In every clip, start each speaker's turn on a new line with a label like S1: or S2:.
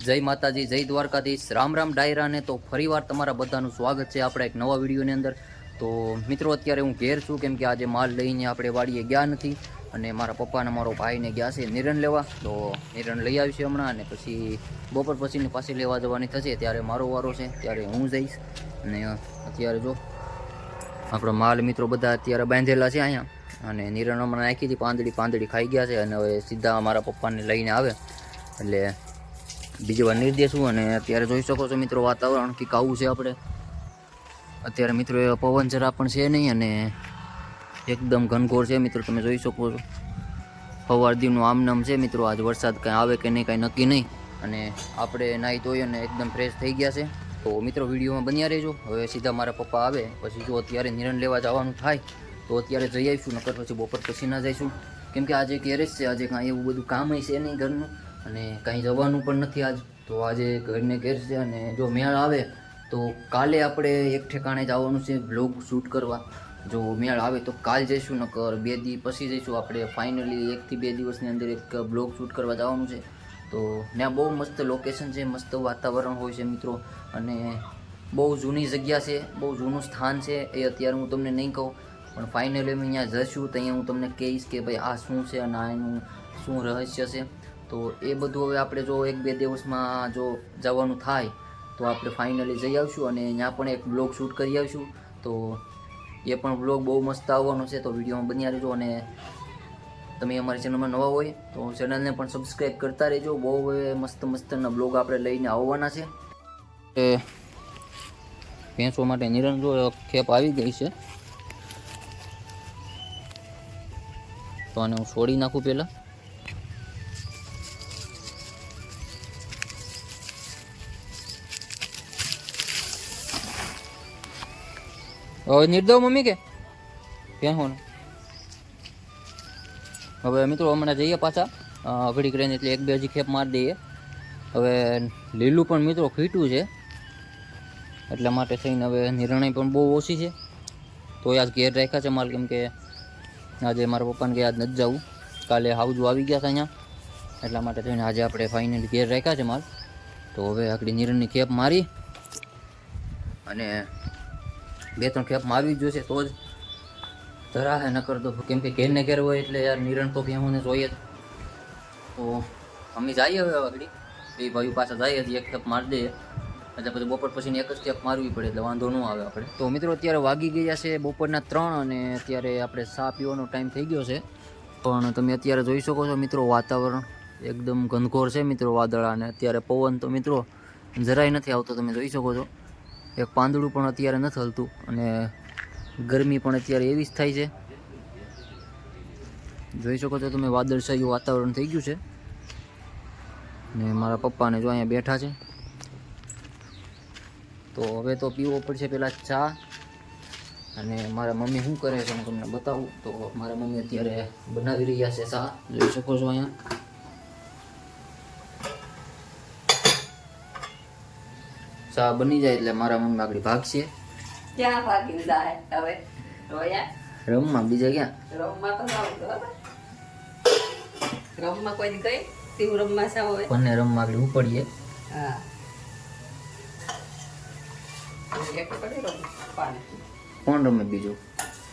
S1: જય માતાજી, જય દ્વારકાધીશ, રામ રામ ડાયરા ને. તો ફરીવાર તમારા બધાનું સ્વાગત છે આપણા એક નવા વિડીયોની અંદર. તો મિત્રો અત્યારે હું ઘેર છું, કેમ કે આજે માલ લઈને આપણે વાડીએ ગયા નથી અને મારા પપ્પા અને મારો ભાઈને ગયા છે નિરણ લેવા. તો નિરણ લઈ આવીશું હમણાં, અને પછી બપોર પછીની પાછી લેવા જવાની થશે. ત્યારે મારો વારો છે, ત્યારે હું જઈશ. અને અત્યારે જો આપણો માલ મિત્રો બધા અત્યારે બાંધેલા છે અહીંયા, અને નિરણ હમણાં નાખી હતી. પાંદડી ખાઈ ગયા છે, અને હવે સીધા મારા પપ્પાને લઈને આવે એટલે બીજી વાર નહીં દેશું. અને અત્યારે જોઈ શકો છો મિત્રો વાતાવરણ કંઈક આવું છે. આપણે અત્યારે મિત્રો પવન જરા પણ છે નહીં, અને એકદમ ઘનઘોર છે મિત્રો, તમે જોઈ શકો છો. સવાર દીનું આમનામ છે મિત્રો. આજ વરસાદ કાંઈ આવે કે નહીં કાંઈ નક્કી નહીં. અને આપણે નાહી ધોઈ અને એકદમ ફ્રેશ થઈ ગયા છે. તો મિત્રો વિડીયોમાં બન્યા રહેજો. હવે સીધા મારા પપ્પા આવે પછી જો અત્યારે નિરણ લેવા જવાનું થાય તો અત્યારે જઈ આવીશું, નકર પછી બપોર પછી ના જઈશું. કેમ કે આજે ઘેર જ છે, આજે કાંઈ એવું બધું કામ છે નહીં ઘરનું, અને કાંઈ જવાનું પણ નથી આજ. તો આજે ઘરને ઘેર છે, અને જો મેળ આવે તો કાલે આપણે એક ઠેકાણે જવાનું છે બ્લોગ શૂટ કરવા. જો મેળ આવે તો કાલ જઈશું, નકર 2 દિવસ પછી જઈશું. આપણે ફાઇનલી 1 થી 2 દિવસની અંદર એક બ્લોગ શૂટ કરવા જવાનું છે. તો ત્યાં બહુ મસ્ત લોકેશન છે, મસ્ત વાતાવરણ હોય છે મિત્રો, અને બહુ જૂની જગ્યા છે, બહુ જૂનું સ્થાન છે. એ અત્યારે હું તમને નહીં કહું, પણ ફાઇનલી અમે અહીંયા જઈશું તો અહીંયા હું તમને કહીશ કે ભાઈ આ શું છે અને આ એનું શું રહસ્ય છે. તો એ બધું હવે આપણે જો 1-2 દિવસમાં જો જવાનું થાય તો આપણે ફાઇનલી જઈ આવીશું, અને ત્યાં પણ એક બ્લોગ શૂટ કરી આવીશું. તો એ પણ બ્લોગ બહુ મસ્ત આવવાનો છે. તો વિડીયોમાં બન્યા રહેજો, અને તમે અમારી ચેનલમાં નવા હોય તો ચેનલને પણ સબસ્ક્રાઈબ કરતા રહેજો. બહુ મસ્તના બ્લોગ આપણે લઈને આવવાના છે. ભેંસો માટે નિરણ જો ખેપ આવી ગઈ છે, તો આને હું છોડી નાખું પહેલાં. હવે નિર્દવ મમ્મી કે ક્યાં હોને. હવે મિત્રો હમણાં જઈએ પાછા ઘડીક રહીને, એટલે 1-2 હજી ખેપ મારી દઈએ. હવે લીલું પણ મિત્રો ખીટું છે, એટલા માટે થઈને હવે નિર્ણય પણ બહુ ઓછી છે. તો આજ ઘેર રાખ્યા છે માલ, કેમ કે આજે મારા પપ્પાને કે આજ નથી જવું, કાલે હાવજુ આવી ગયા હતા અહીંયા, એટલા માટે થઈને આજે આપણે ફાઇનલી ઘેર રાખ્યા છે માલ. તો હવે આકડી નિરણની ખેપ મારી, અને 2-3 ખેપ મારવી જ જોઈશે તો જ ધરા હે, નકર તો કેમ કે ઘેરને ઘેર હોય એટલે યાર નિરણ તો ભેહુંને જોઈએ જ. તો અમે જઈએ હવે આગળ, એ ભાઈ પાછા જઈએ છીએ, 1 ખેપ મારી દઈએ એટલે પછી બપોર પછીની 1 જ ખેપ મારવી પડે એટલે વાંધો ન આવે આપણે. તો મિત્રો અત્યારે વાગી ગયા છે બપોરના 3, અને અત્યારે આપણે ચા પીવાનો ટાઈમ થઈ ગયો છે. પણ તમે અત્યારે જોઈ શકો છો મિત્રો વાતાવરણ એકદમ ઘનઘોર છે મિત્રો, વાદળા, અને અત્યારે પવન તો મિત્રો જરાય નથી આવતો. તમે જોઈ શકો છો એક પાંદડું પણ અત્યારે નથી હલતું, અને ગરમી પણ અત્યારે એવી જ થાય છે. જોઈ શકો છો તમે વાદળછાયું વાતાવરણ થઈ ગયું છે. ને મારા પપ્પાને જો અહીંયા બેઠા છે. તો હવે તો પીવો પડશે પહેલાં ચા. અને મારા મમ્મી શું કરે છે હું તમને બતાવું. તો મારા મમ્મી અત્યારે બનાવી રહ્યા છે ચા, જોઈ શકો છો અહીંયા. ચા બની જાય એટલે મારા મમ્મી આગળ ભાગશે.
S2: ક્યાં ભાગી જાય હવે રોયા
S1: રમવા, બીજા ક્યાં
S2: રમવા તો જાવ રમવા કોઈ દી ગઈ તીવ રમવા સા હવે
S1: બંને રમવા આગળ ઉપડીએ.
S2: હા એક પડી રમ પાણી
S1: કોણ રમે બીજું?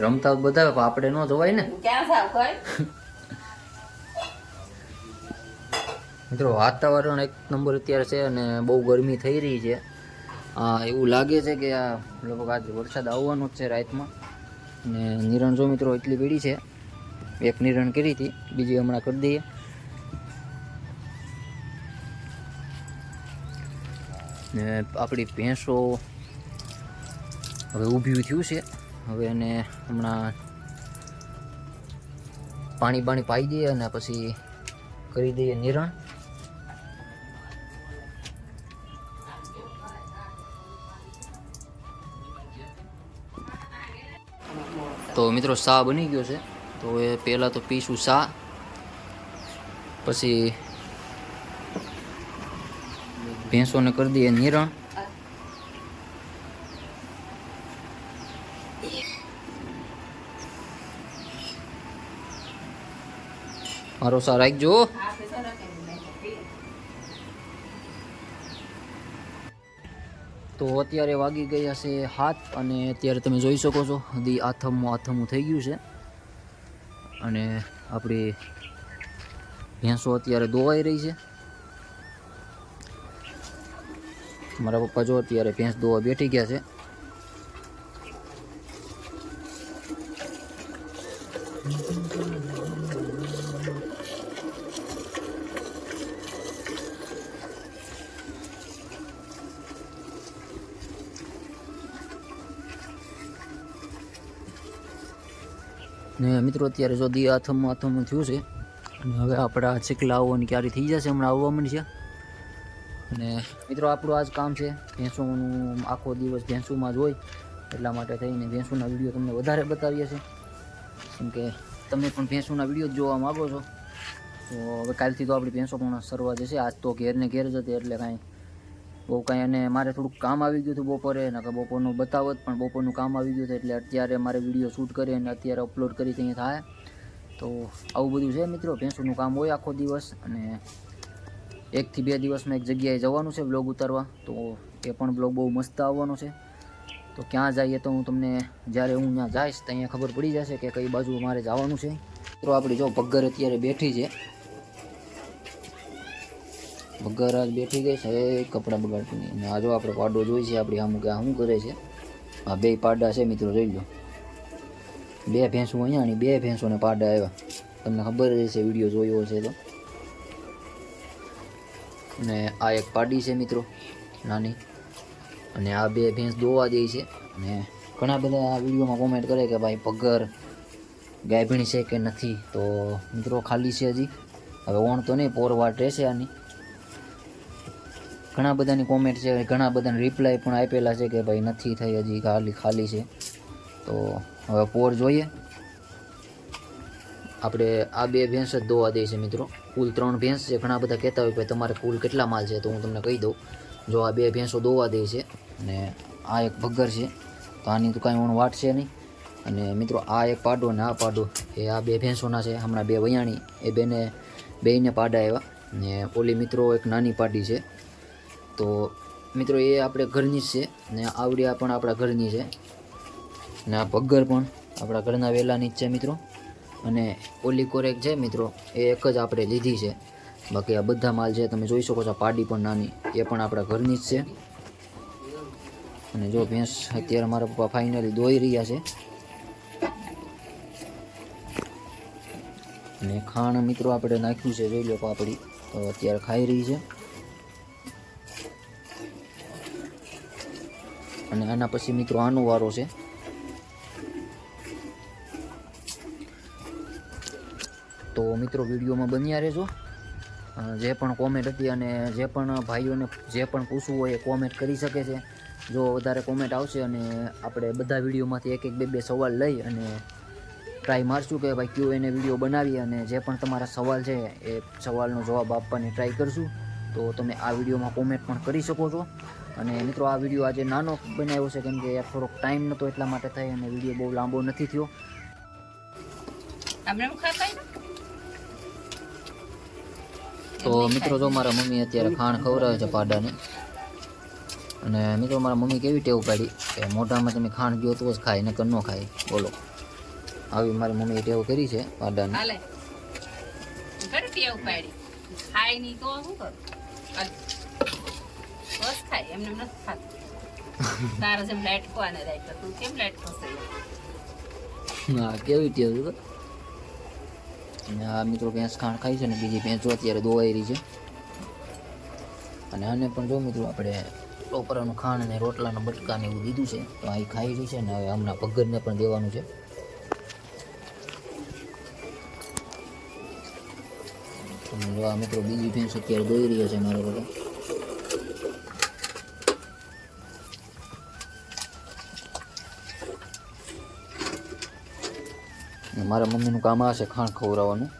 S1: રમતા બધા આપણે ન જવાય ને.
S2: ક્યાં સાવ કોઈ
S1: મિત્રો વાતાવરણ 1 નંબર અત્યારે છે, અને બહુ ગરમી થઈ રહી છે. એવું લાગે છે કે આ લગભગ આજે વરસાદ આવવાનો જ છે રાતમાં. અને નિરણ જો મિત્રો એટલી પીડી છે, 1 નિરણ કરી હતી, બીજી હમણાં કરી દઈએ. ને આપણી ભેંસો હવે ઊભી થયું છે. હવે એને હમણાં પાણી પાઈ દઈએ, અને પછી કરી દઈએ નિરણ. તો મિત્રો ચા બની ગયો છે. તો એ પહેલાં તો પીશું ચા, પછી ભેંસોને કરી દઈએ નિરણ. મારો ચા રાખજો. તો અત્યારે વાગી ગયા છે 7 અને અત્યારે તમે જોઈ શકો છો દી આથમું થઈ ગયું છે અને આપણી ભેંસો અત્યારે દોવાઈ રહી છે. મારા પપ્પા જો અત્યારે ભેંસ દોવા બેઠી ગયા છે. ને મિત્રો અત્યારે જો દી આથમું થયું છે અને હવે આપણા ચીકલા આવવાની ક્યારે થઈ જશે, હમણાં આવવા માંડશે. અને મિત્રો આપણું આજ કામ છે ભેંસોનું, આખો દિવસ ભેંસોમાં જ હોય એટલા માટે થઈને ભેંસોના વિડીયો તમને વધારે બતાવીએ છીએ. કેમ કે તમે પણ ભેંસોના વિડીયો જોવા માગો છો. તો હવે કાલથી તો આપણી ભેંસો પણ સરવા જશે. આજ તો ઘેર ને ઘેર જ હતી એટલે કાંઈ બહુ કાંઈ, અને મારે થોડુંક કામ આવી ગયું હતું બપોરે, ને કે બપોરનું બતાવત પણ બપોરનું કામ આવી ગયું હતું એટલે અત્યારે મારે વિડીયો શૂટ કરી અને અત્યારે અપલોડ કરી ત્યાં થાય. તો આવું બધું છે મિત્રો, ભેંસોનું કામ હોય આખો દિવસ. અને 1 થી 2 દિવસમાં એક જગ્યાએ જવાનું છે બ્લોગ ઉતારવા, તો એ પણ બ્લોગ બહુ મસ્ત આવવાનો છે. તો ક્યાં જઈએ તો હું તમને જ્યારે હું ત્યાં જઈશ તો અહીંયા ખબર પડી જશે કે કઈ બાજુ મારે જવાનું છે. મિત્રો આપણી જો ભગ્ગર અત્યારે બેઠી છે, ભગ્ગર આજ બેઠી ગઈ છે કપડાં બગાડતી. અને આ જો આપણે પાડો જોઈ છે આપણી આમ કે આ શું કરે છે. આ 2 પાડા છે મિત્રો, જોઈ લો. 2 ભેંસો અહીંયા અને 2 ભેંસોને પાડા આવ્યા, તમને ખબર જ છે વિડીયો જોયો હશે તો. અને આ એક પાડી છે મિત્રો નાની, અને આ 2 ભેંસ દોવા દે છે. અને ઘણા બધા આ વિડીયોમાં કોમેન્ટ કરે કે ભાઈ પગર ગાયભીણી છે કે નથી. તો મિત્રો ખાલી છે હજી, હવે ઓણ તો નહીં, પોરવાટ રહેશે આની. ઘણા બધાની કોમેન્ટ છે, ઘણા બધાને રિપ્લાય પણ આપેલા છે કે ભાઈ નથી થઈ હજી, ખાલી છે. તો હવે પોર જોઈએ. આપણે આ 2 ભેંસ જ દોવા દે છે મિત્રો, કુલ 3 ભેંસ છે. ઘણા બધા કહેતા હોય કે તમારે કુલ કેટલા માલ છે, તો હું તમને કહી દઉં. જો આ 2 ભેંસો દોવા દે છે અને આ એક ભગ્ગર છે, તો આની તો કાંઈ ઓણ વાટશે નહીં. અને મિત્રો આ એક પાડો ને આ પાડો એ આ 2 ભેંસોના છે. હમણાં 2 વયાણી એ બેને પાડા આવ્યા. ને ઓલી મિત્રો એક નાની પાડી છે. તો મિત્રો એ આપણે ઘરની જ છે, ને આવડિયા પણ આપણા ઘરની છે, ને આ ભગ્ગર પણ આપણા ઘરના વેલાની જ છે મિત્રો. અને ઓલી કોરેક છે મિત્રો એ એક જ આપણે લીધી છે, બાકી આ બધા માલ છે તમે જોઈ શકો છો. પાડી પણ નાની એ પણ આપણા ઘરની જ છે. અને જો ભેંસ અત્યારે મારા પપ્પા ફાઇનલી દોઈ રહ્યા છે. અને ખાણ મિત્રો આપણે નાખ્યું છે, જોઈ લો પાપડી, તો અત્યારે ખાઈ રહી છે. અને આના પછી મિત્રો આનો વારો છે. તો મિત્રો વિડીયોમાં બન્યા રહેજો. જે પણ કોમેન્ટ હતી અને જે પણ ભાઈઓને જે પણ પૂછવું હોય એ કોમેન્ટ કરી શકે છે. જો વધારે કોમેન્ટ આવશે અને આપણે બધા વિડીયોમાંથી 1-1, 2-2 સવાલ લઈ અને ટ્રાય મારશું કે ભાઈ કયો એને વિડીયો બનાવી, અને જે પણ તમારા સવાલ છે એ સવાલનો જવાબ આપવાની ટ્રાય કરશું. તો તમે આ વિડીયોમાં કોમેન્ટ પણ કરી શકો છો. અને મિત્રો આ વિડીયો આજે નાનો બનાવ્યો છે કેમ કે થોડોક ટાઈમ નહોતો એટલા માટે થઈ, અને વિડીયો બહુ લાંબો નથી થયો. તો મિત્રો જો મારા મમ્મી અત્યારે ખાણ ખવડાવે છે પાડાને. અને મિત્રો મારા મમ્મી કેવી ટેવ પાડી કે મોઢામાં તમે ખાણ ગયો તો જ ખાય, નકર ન ખાય. બોલો, આવી મારી મમ્મીએ ટેવ કરી છે પાડાને. હા, કેવી ટેવ છે. અને આ મિત્રો ભેંસ ખાણ ખાય છે, ને બીજી ભેંસો અત્યારે દોવાઈ રહી છે. અને આને પણ જો મિત્રો આપણે ટોપરાનું ખાણ અને રોટલાના બટકા ને એવું દીધું છે, તો આ ખાઈ રહી છે. ને હવે હમણાં ભગ્ગરને પણ દેવાનું છે. જો આ મિત્રો બીજી ભેંસ અત્યારે દોઈ રહ્યો છે મારો બધા. મારા મમ્મીનું કામ આ છે ખાણ ખવડાવવાનું.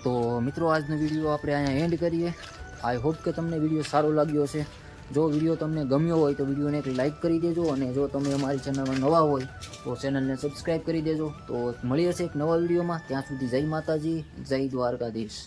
S1: તો મિત્રો આજનો વિડીયો આપણે અહીંયા એન્ડ કરીએ. આઈ હોપ કે તમને વિડીયો સારો લાગ્યો હશે. જો વિડીયો તમને ગમ્યો હોય તો વિડીયોને એક લાઇક કરી દેજો, અને જો તમે અમારી ચેનલમાં નવા હોય તો ચેનલને સબસ્ક્રાઈબ કરી દેજો. તો મળીએ છીએ એક નવા વિડીયોમાં. ત્યાં સુધી જય માતાજી, જય દ્વારકાધીશ.